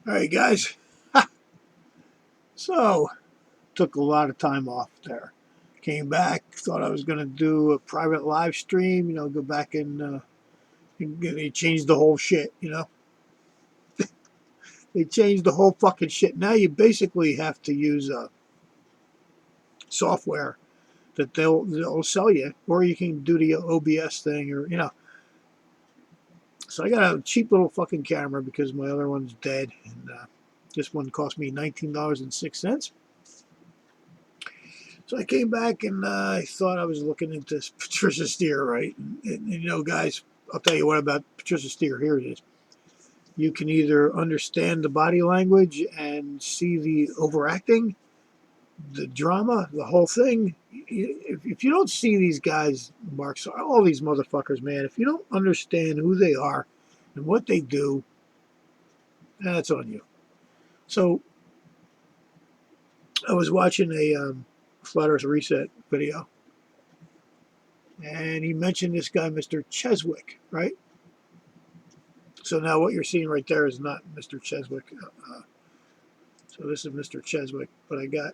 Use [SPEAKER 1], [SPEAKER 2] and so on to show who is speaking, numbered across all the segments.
[SPEAKER 1] All right, guys. So, took a lot of time off there. Came back, thought I was going to do a private live stream, go back and they changed the whole shit. They changed the whole fucking shit. Now you basically have to use software that they'll sell you, or you can do the OBS thing, or. So I got a cheap little fucking camera because my other one's dead, and this one cost me $19.06. So I came back and I thought I was looking into Patricia Steer, right? And guys, I'll tell you what about Patricia Steer. Here it is. You can either understand the body language and see the overacting, the drama, the whole thing. If you don't see these guys, Mark, all these motherfuckers, man, if you don't understand who they are and what they do, that's on you. So I was watching a Flat Earth Reset video, and he mentioned this guy, Mr. Cheswick, right? So now what you're seeing right there is not Mr. Cheswick. So this is Mr. Cheswick, but I got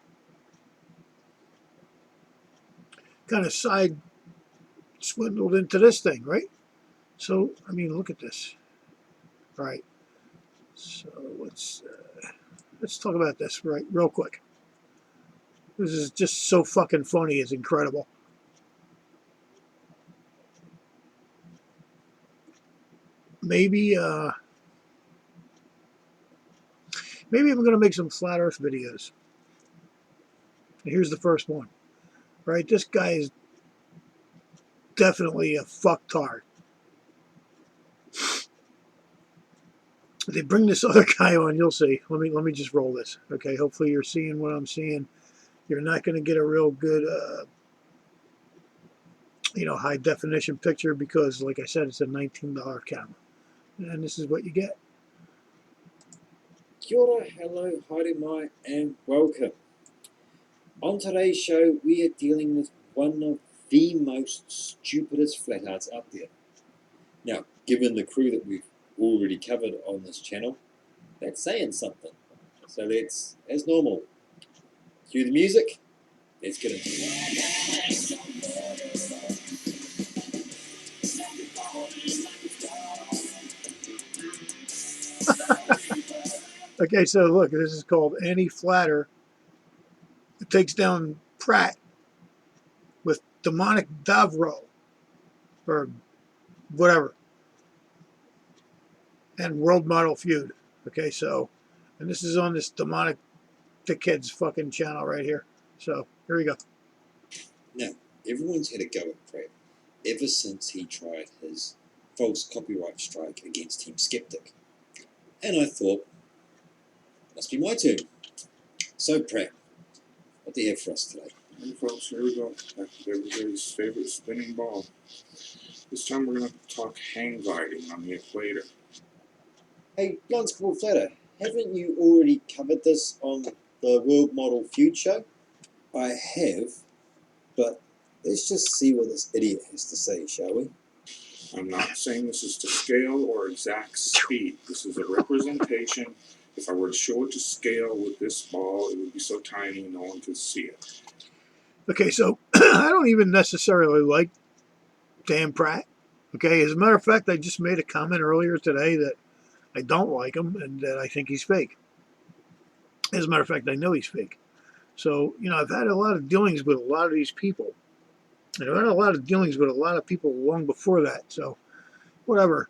[SPEAKER 1] kind of side swindled into this thing, right? So, I mean, look at this. All right. So let's talk about this real quick. This is just so fucking funny. It's incredible. Maybe I'm going to make some flat Earth videos. Here's the first one. Right, this guy is definitely a fucktard. If they bring this other guy on, you'll see. Let me just roll this. Okay, hopefully you're seeing what I'm seeing. You're not going to get a real good, high definition picture because, like I said, it's a $19 camera, and this is what you get.
[SPEAKER 2] Kia ora, hello, haere mai, and welcome. On today's show, we are dealing with one of the most stupidest flathearts out there. Now, given the crew that we've already covered on this channel, that's saying something. So let's, as normal, cue the music. Let's get into it.
[SPEAKER 1] Okay, so look, this is called Anti-Flatter. It takes down Pratt with demonic Davro, or whatever, and World Model Feud. Okay, so, and this is on this demonic dickhead's fucking channel right here. So, here we go.
[SPEAKER 2] Now, everyone's had a go at Pratt ever since he tried his false copyright strike against Team Skeptic. And I thought, must be my turn. So, Pratt, what do you have for us today?
[SPEAKER 3] Hey folks, here we go. Back to everybody's favorite spinning ball. This time we're going to talk hang gliding on the equator.
[SPEAKER 2] Hey, Lance Flatter, haven't you already covered this on the World Model Feud show? I have, but let's just see what this idiot has to say, shall we?
[SPEAKER 3] I'm not saying this is to scale or exact speed. This is a representation. If I were to show it to scale with this ball, it would be so tiny no one could see it.
[SPEAKER 1] Okay, so I don't even necessarily like Dan Pratt. Okay, as a matter of fact, I just made a comment earlier today that I don't like him and that I think he's fake. As a matter of fact, I know he's fake. So, I've had a lot of dealings with a lot of these people. And I've had a lot of dealings with a lot of people long before that. So, whatever.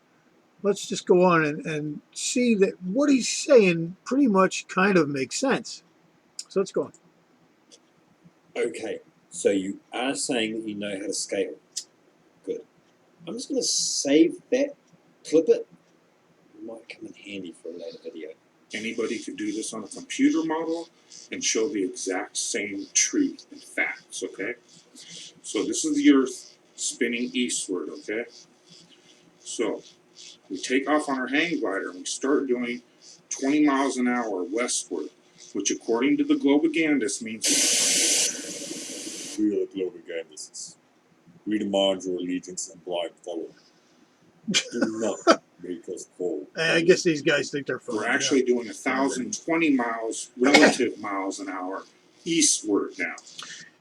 [SPEAKER 1] Let's just go on and see that what he's saying pretty much kind of makes sense. So let's go on.
[SPEAKER 2] Okay, so you are saying that you know how to scale. Good. I'm just going to save that, clip it. It might come in handy for a later video.
[SPEAKER 3] Anybody could do this on a computer model and show the exact same truth and facts, okay? So this is the Earth spinning eastward, okay? So we take off on our hang glider and we start doing 20 miles an hour westward, which according to the Globogandists means...
[SPEAKER 4] We are the Globogandists. We demand your allegiance and blind follow. Do not make us cold.
[SPEAKER 1] I guess these guys think they're funny.
[SPEAKER 3] We're actually doing 1,020 miles relative miles an hour eastward now.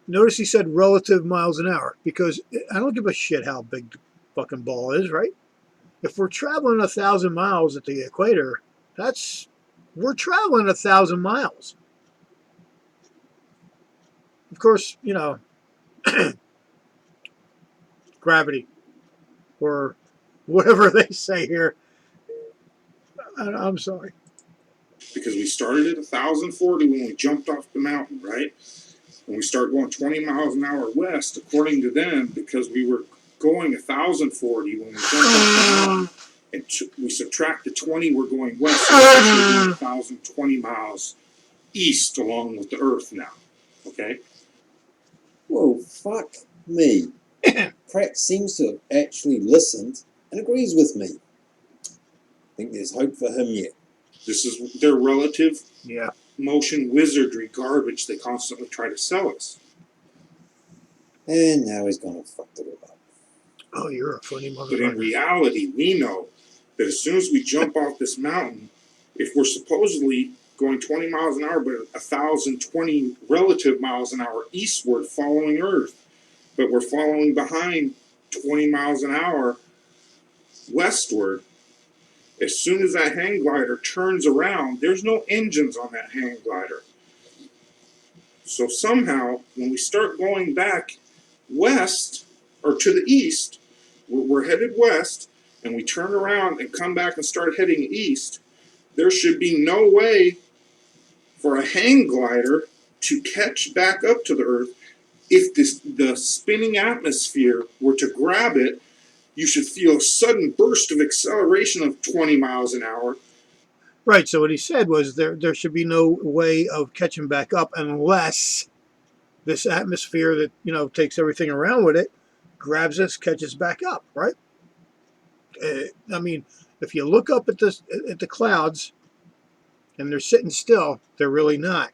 [SPEAKER 1] Notice he said relative miles an hour, because I don't give a shit how big the fucking ball is, right? If we're traveling 1,000 miles at the equator, we're traveling 1,000 miles. Of course, you know, gravity, or whatever they say here. I'm sorry.
[SPEAKER 3] Because we started at 1,040 when we jumped off the mountain, right? And we start going 20 miles an hour west, according to them, because we were going 1,040 when we jumped off the mountain, and we subtract the 20, we're going west, so we're actually doing 1,020 miles east along with the Earth now. Okay?
[SPEAKER 2] Whoa, fuck me. Pratt seems to have actually listened and agrees with me. I think there's hope for him yet.
[SPEAKER 3] This is their relative
[SPEAKER 1] Yeah.
[SPEAKER 3] motion wizardry garbage they constantly try to sell us.
[SPEAKER 2] And now he's gonna fuck it all up.
[SPEAKER 1] Oh, you're a funny
[SPEAKER 3] But in
[SPEAKER 1] motherfucker.
[SPEAKER 3] reality, we know that as soon as we jump off this mountain, if we're supposedly going 20 miles an hour, but 1,020 relative miles an hour eastward following Earth, but we're following behind 20 miles an hour westward, as soon as that hang glider turns around, there's no engines on that hang glider. So somehow, when we start going back west, or to the east, we're headed west, and we turn around and come back and start heading east, there should be no way for a hang glider to catch back up to the Earth. If the spinning atmosphere were to grab it, you should feel a sudden burst of acceleration of 20 miles an hour.
[SPEAKER 1] Right, so what he said was there should be no way of catching back up unless this atmosphere that, you know, takes everything around with it grabs us, catches back up, right? I mean, if you look up at the clouds and they're sitting still, they're really not,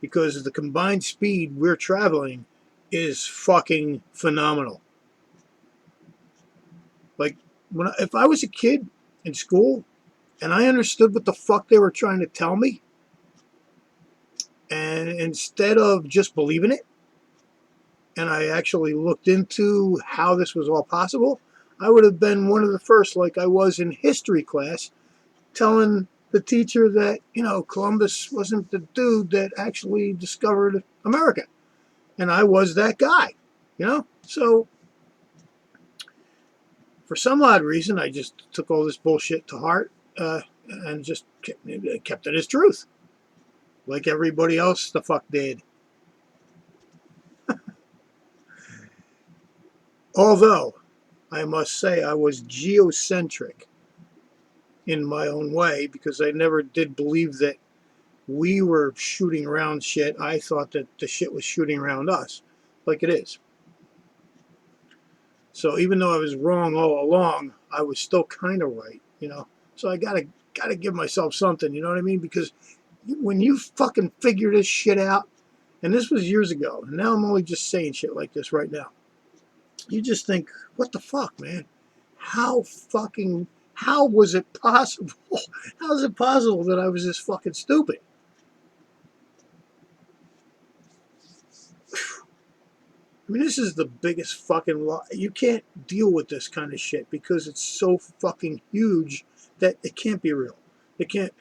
[SPEAKER 1] because the combined speed we're traveling is fucking phenomenal. Like, if I was a kid in school and I understood what the fuck they were trying to tell me, and instead of just believing it, and I actually looked into how this was all possible, I would have been one of the first, like I was in history class, telling the teacher that, you know, Columbus wasn't the dude that actually discovered America. And I was that guy, you know? So, for some odd reason, I just took all this bullshit to heart and just kept it as truth. Like everybody else the fuck did. Although, I must say, I was geocentric in my own way, because I never did believe that we were shooting around shit. I thought that the shit was shooting around us, like it is. So even though I was wrong all along, I was still kind of right, you know. So I gotta give myself something, you know what I mean? Because when you fucking figure this shit out, and this was years ago, and now I'm only just saying shit like this right now, you just think, what the fuck, man? How was it possible? How is it possible that I was this fucking stupid? I mean, this is the biggest fucking lie. You can't deal with this kind of shit because it's so fucking huge that it can't be real. It can't.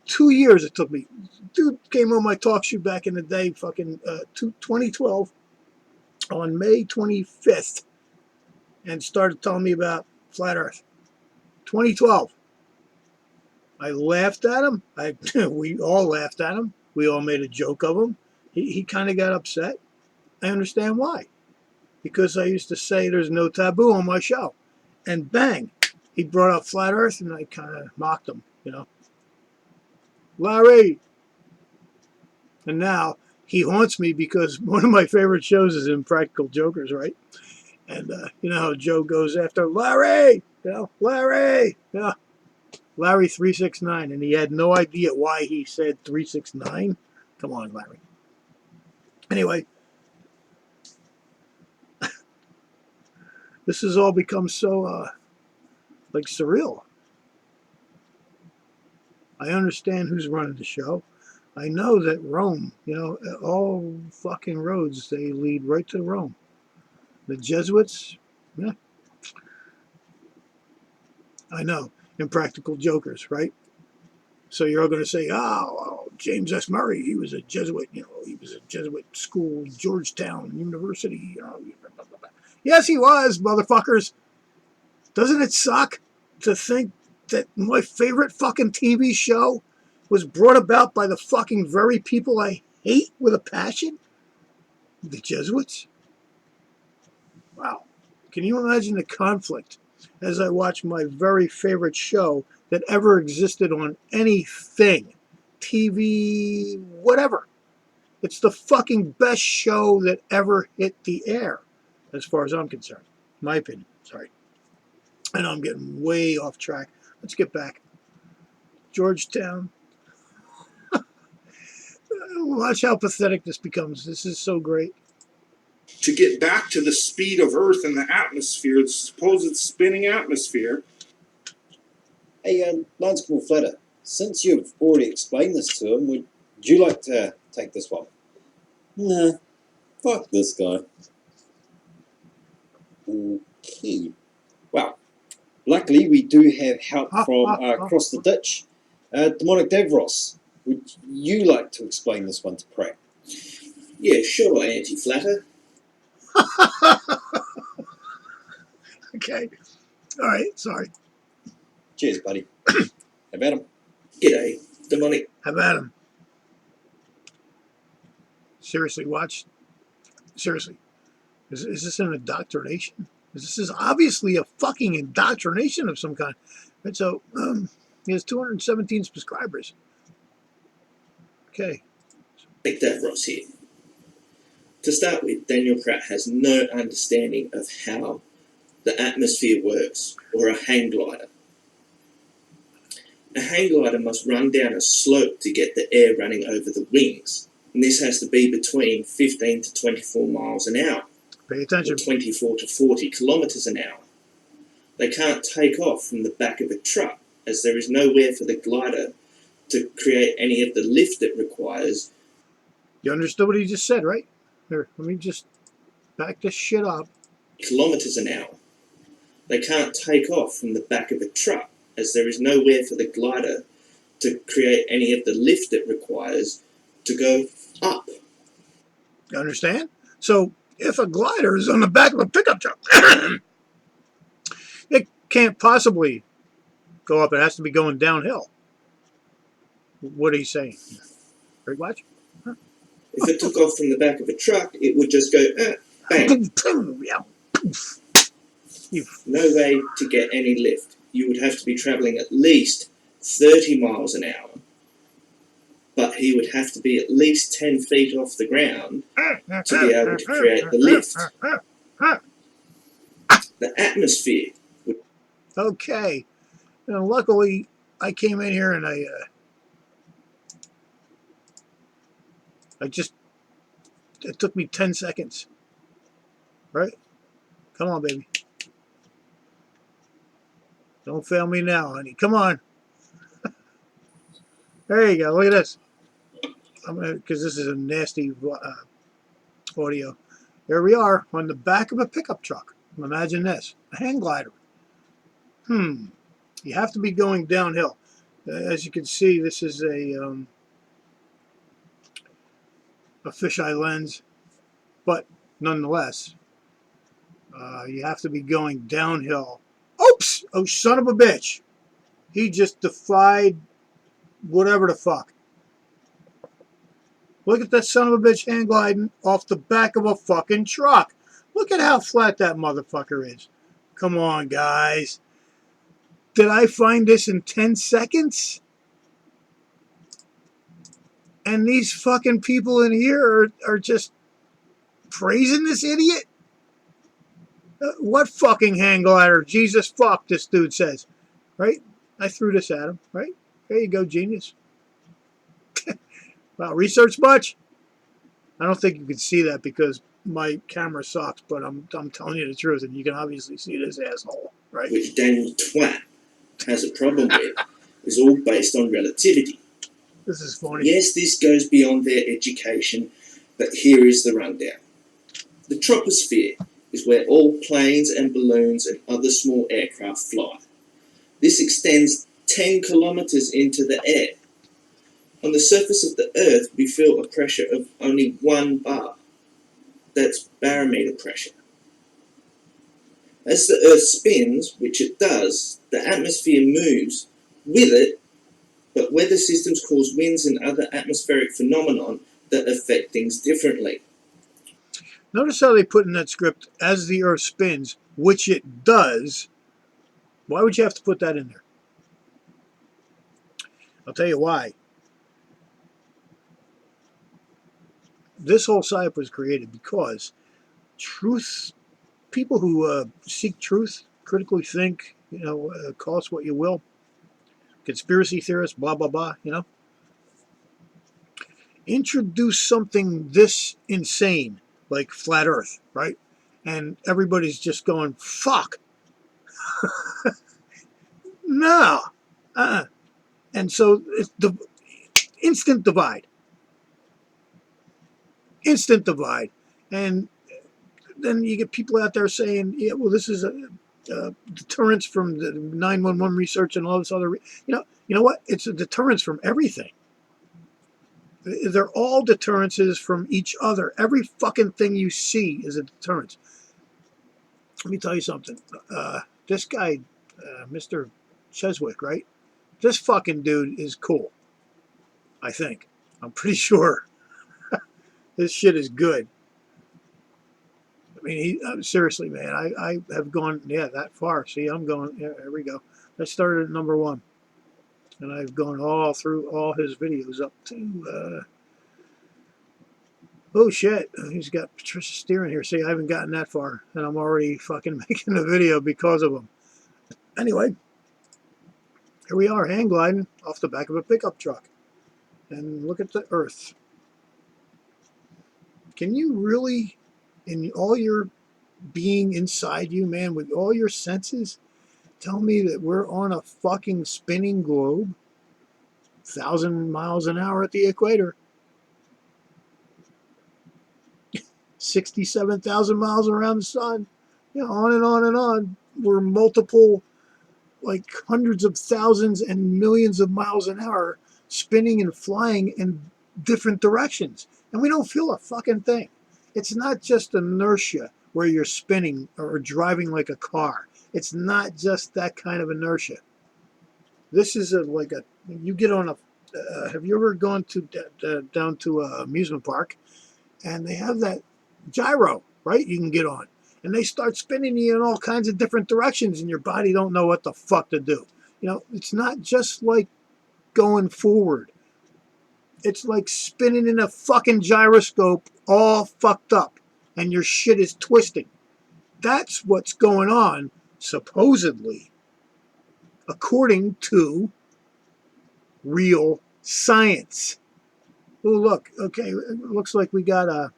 [SPEAKER 1] 2 years it took me. Dude came on my talk show back in the day, fucking 2012, on May 25th, and started telling me about flat Earth. 2012. I laughed at him. We all laughed at him. We all made a joke of him. He kind of got upset. I understand why. Because I used to say there's no taboo on my show. And bang, he brought up flat Earth, and I kind of mocked him, you know. Larry! And now he haunts me because one of my favorite shows is Impractical Jokers, right? And you know how Joe goes after Larry, you know, Larry, yeah, Larry 369, and he had no idea why he said 369. Come on, Larry. Anyway, this has all become so like surreal. I understand who's running the show. I know that Rome, all fucking roads, they lead right to Rome. The Jesuits, yeah, I know. Impractical jokers, right? So you're all going to say, oh, well, James S. Murray, he was a Jesuit, he was a Jesuit school, Georgetown University, Yes, he was, motherfuckers. Doesn't it suck to think that my favorite fucking TV show was brought about by the fucking very people I hate with a passion? The Jesuits? Wow. Can you imagine the conflict as I watch my very favorite show that ever existed on anything? TV, whatever. It's the fucking best show that ever hit the air, as far as I'm concerned. My opinion. Sorry. I know I'm getting way off track. Let's get back. Georgetown. Watch how pathetic this becomes. This is so great.
[SPEAKER 3] To get back to the speed of Earth and the atmosphere, the supposed spinning atmosphere.
[SPEAKER 2] Hey, Lance Fletter, since you've already explained this to him, would you like to take this one? Nah, fuck this guy. Okay. Well, luckily we do have help from across the ditch. Demonic Davros, would you like to explain this one to Pratt?
[SPEAKER 4] Yeah, sure, Anti-Flatter.
[SPEAKER 1] Okay. All right. Sorry.
[SPEAKER 2] Cheers, buddy. Have at him.
[SPEAKER 4] G'day, Demonic.
[SPEAKER 1] Have at him. Seriously, watch. Seriously. Is this an indoctrination? This is obviously a fucking indoctrination of some kind. And so he has 217 subscribers. Okay.
[SPEAKER 4] Nick Davros here. To start with, Daniel Pratt has no understanding of how the atmosphere works, or a hang glider. A hang glider must run down a slope to get the air running over the wings, and this has to be between 15 to 24 miles an hour,
[SPEAKER 1] Pay attention.
[SPEAKER 4] or 24 to 40 kilometres an hour. They can't take off from the back of a truck, as there is nowhere for the glider to create any of the lift it requires.
[SPEAKER 1] You understood what he just said, right? Here, let me just back this shit up.
[SPEAKER 4] Kilometres an hour. They can't take off from the back of a truck, as there is nowhere for the glider to create any of the lift it requires to go up.
[SPEAKER 1] You understand? So if a glider is on the back of a pickup truck, it can't possibly go up. It has to be going downhill. What are you saying? Right, watch.
[SPEAKER 4] If it took off from the back of a truck, it would just go, bang. No way to get any lift. You would have to be travelling at least 30 miles an hour, but he would have to be at least 10 feet off the ground to be able to create the lift. The atmosphere would...
[SPEAKER 1] Okay. And luckily, I came in here and I it took me 10 seconds. Right? Come on, baby. Don't fail me now, honey. Come on. There you go. Look at this. I'm gonna, because this is a nasty audio. Here we are on the back of a pickup truck. Imagine this. A hang glider. You have to be going downhill. As you can see, this is a fisheye lens, but nonetheless, you have to be going downhill. Oops! Oh, son of a bitch! He just defied whatever the fuck. Look at that son of a bitch hang gliding off the back of a fucking truck. Look at how flat that motherfucker is. Come on, guys. Did I find this in 10 seconds? And these fucking people in here are just praising this idiot? What fucking hang glider? Jesus fuck, this dude says. Right? I threw this at him, right? There you go, genius. Wow, research much? I don't think you can see that because my camera sucks, but I'm telling you the truth, and you can obviously see this asshole, right?
[SPEAKER 4] which Daniel Twat has a problem with, is all based on relativity.
[SPEAKER 1] This is funny.
[SPEAKER 4] Yes, this goes beyond their education, but here is the rundown. The troposphere is where all planes and balloons and other small aircraft fly. This extends 10 kilometers into the air. On the surface of the Earth, we feel a pressure of only 1 bar. That's barometer pressure. As the Earth spins, which it does, the atmosphere moves with it, but weather systems cause winds and other atmospheric phenomenon that affect things differently.
[SPEAKER 1] Notice how they put in that script, as the Earth spins, which it does. Why would you have to put that in there? I'll tell you why. This whole site was created because truth, people who seek truth, critically think, call us what you will, conspiracy theorists, blah, blah, blah, introduce something this insane, like flat Earth, right? And everybody's just going, fuck. No. And so it's the instant divide. Instant divide. And then you get people out there saying, yeah, well, this is a deterrence from the 911 research and all this other. You know what? It's a deterrence from everything. They're all deterrences from each other. Every fucking thing you see is a deterrence. Let me tell you something. This guy, Mr. Cheswick, right? This fucking dude is cool. I think. I'm pretty sure. This shit is good. I mean, seriously, man, I have gone, that far. See, I'm going, there we go. I started at number 1. And I've gone all through all his videos up to, oh shit, he's got Patricia Steer in here. See, I haven't gotten that far. And I'm already fucking making a video because of him. Anyway, here we are, hang gliding off the back of a pickup truck. And look at the Earth. Can you really, in all your being inside you, man, with all your senses, tell me that we're on a fucking spinning globe, 1,000 miles an hour at the equator, 67,000 miles around the sun, on and on and on. We're multiple, like hundreds of thousands and millions of miles an hour spinning and flying in different directions. And we don't feel a fucking thing. It's not just inertia where you're spinning or driving like a car. It's not just that kind of inertia. This is you get on a, have you ever gone to down to an amusement park and they have that gyro, right? You can get on. And they start spinning you in all kinds of different directions and your body don't know what the fuck to do. It's not just like going forward. It's like spinning in a fucking gyroscope all fucked up and your shit is twisting. That's what's going on, supposedly, according to real science. Oh, look, okay, it looks like we got a...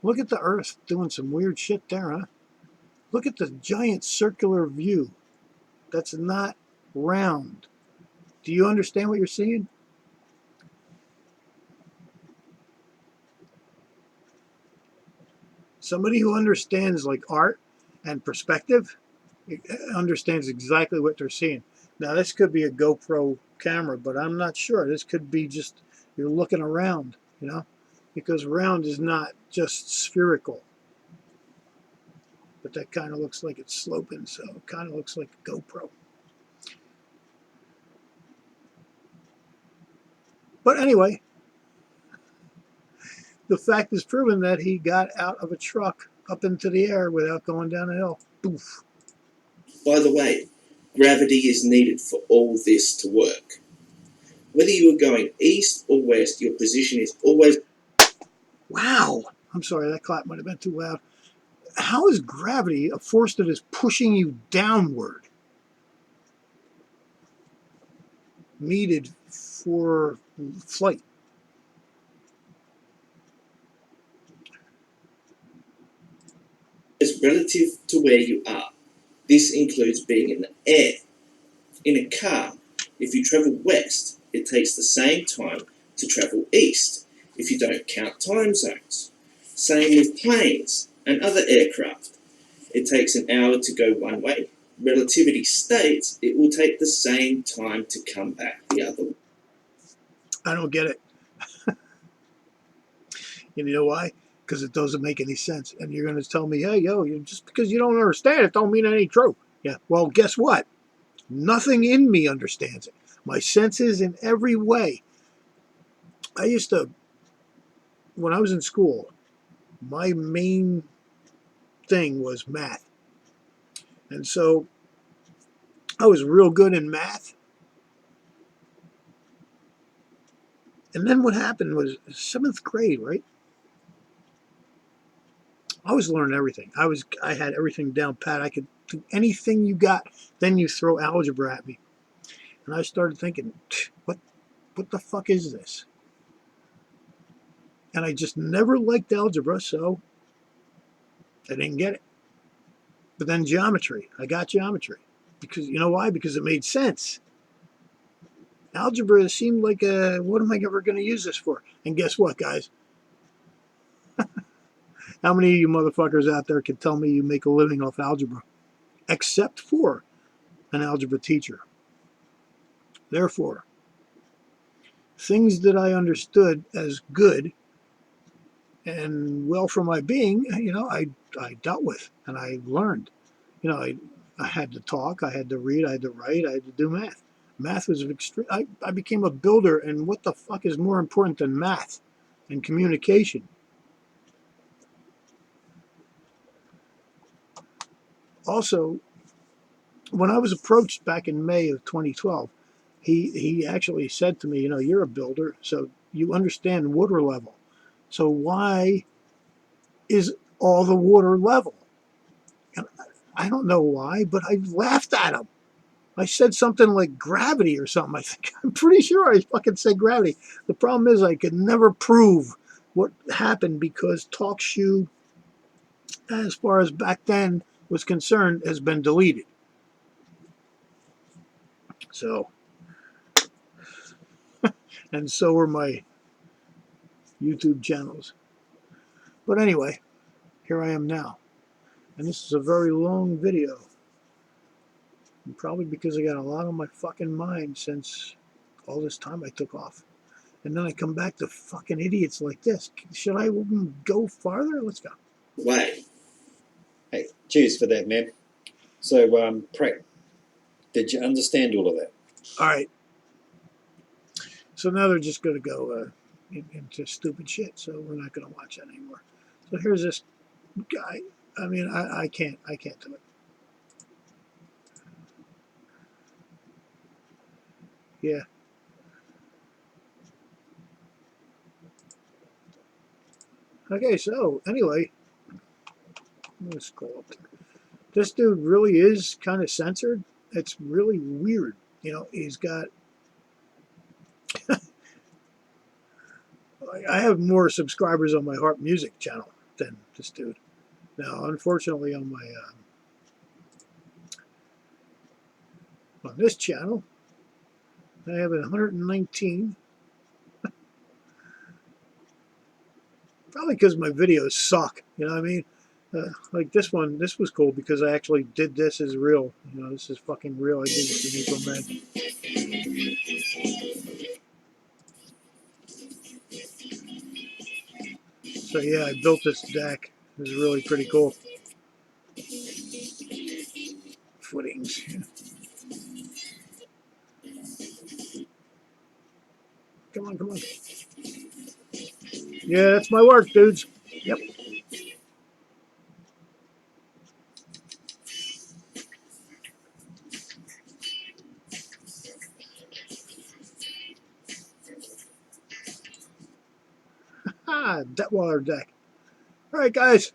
[SPEAKER 1] Look at the Earth doing some weird shit there, huh? Look at the giant circular view. That's not round. Do you understand what you're seeing? Somebody who understands like art and perspective understands exactly what they're seeing. Now this could be a GoPro camera, but I'm not sure. This could be just you're looking around, because round is not just spherical. But that kind of looks like it's sloping, so it kind of looks like a GoPro. But anyway, the fact is proven that he got out of a truck up into the air without going down a hill. Boof.
[SPEAKER 4] By the way, gravity is needed for all this to work. Whether you are going east or west, your position is always...
[SPEAKER 1] Wow. I'm sorry, that clap might have been too loud. How is gravity a force that is pushing you downward? Needed for flight.
[SPEAKER 4] Is relative to where you are. This includes being in the air. In a car, if you travel west, it takes the same time to travel east, if you don't count time zones. Same with planes and other aircraft. It takes an hour to go one way. Relativity states it will take the same time to come back the other way.
[SPEAKER 1] I don't get it. And you know why? Because it doesn't make any sense. And you're going to tell me, hey, yo, just because you don't understand it don't mean it ain't true. Yeah, well, guess what? Nothing in me understands it. My senses in every way. I used to, when I was in school, my main thing was math. And so I was real good in math. And then what happened was 7th grade, right? I was learning everything. I had everything down pat. I could do anything you got. Then you throw algebra at me. And I started thinking, what the fuck is this? And I just never liked algebra, so I didn't get it. But then geometry, I got geometry. Because, you know why? Because it made sense. Algebra seemed like, what am I ever going to use this for? And guess what, guys? How many of you motherfuckers out there can tell me you make a living off algebra? Except for an algebra teacher. Therefore, things that I understood as good and well for my being, I dealt with and I learned. I had to talk, I had to read, I had to write, I had to do math. Math was extreme. I became a builder, and what the fuck is more important than math and communication? Also, when I was approached back in May of 2012, he actually said to me, you're a builder, so you understand water level. So why is all the water level? And I don't know why, but I laughed at him. I said something like gravity or something. I'm pretty sure I fucking said gravity. The problem is I could never prove what happened because TalkShoe, as far as back then was concerned, has been deleted. So, and so are my YouTube channels. But anyway, here I am now. And this is a very long video. And probably because I got a lot on my fucking mind since all this time I took off. And then I come back to fucking idiots like this. Should I go farther? Let's go.
[SPEAKER 4] Way.
[SPEAKER 2] Hey, cheers for that, man. So, Pratt, did you understand all of that?
[SPEAKER 1] All right. So now they're just going to go into stupid shit. So we're not going to watch that anymore. So here's this guy. I mean, I can't do it. Yeah. Okay, so anyway, I'm going to scroll up there. This dude really is kind of censored. It's really weird. He's got... I have more subscribers on my Harp Music channel than this dude. Now, unfortunately, on my on this channel, I have 119. Probably because my videos suck. You know what I mean? Like this one, this was cool because I actually did this as real. This is fucking real. I did this in April, man. So yeah, I built this deck. It was really pretty cool. Footings. Yeah. Come on, come on. Yeah, that's my work, dudes. Yep. Detweiler deck. All right, guys.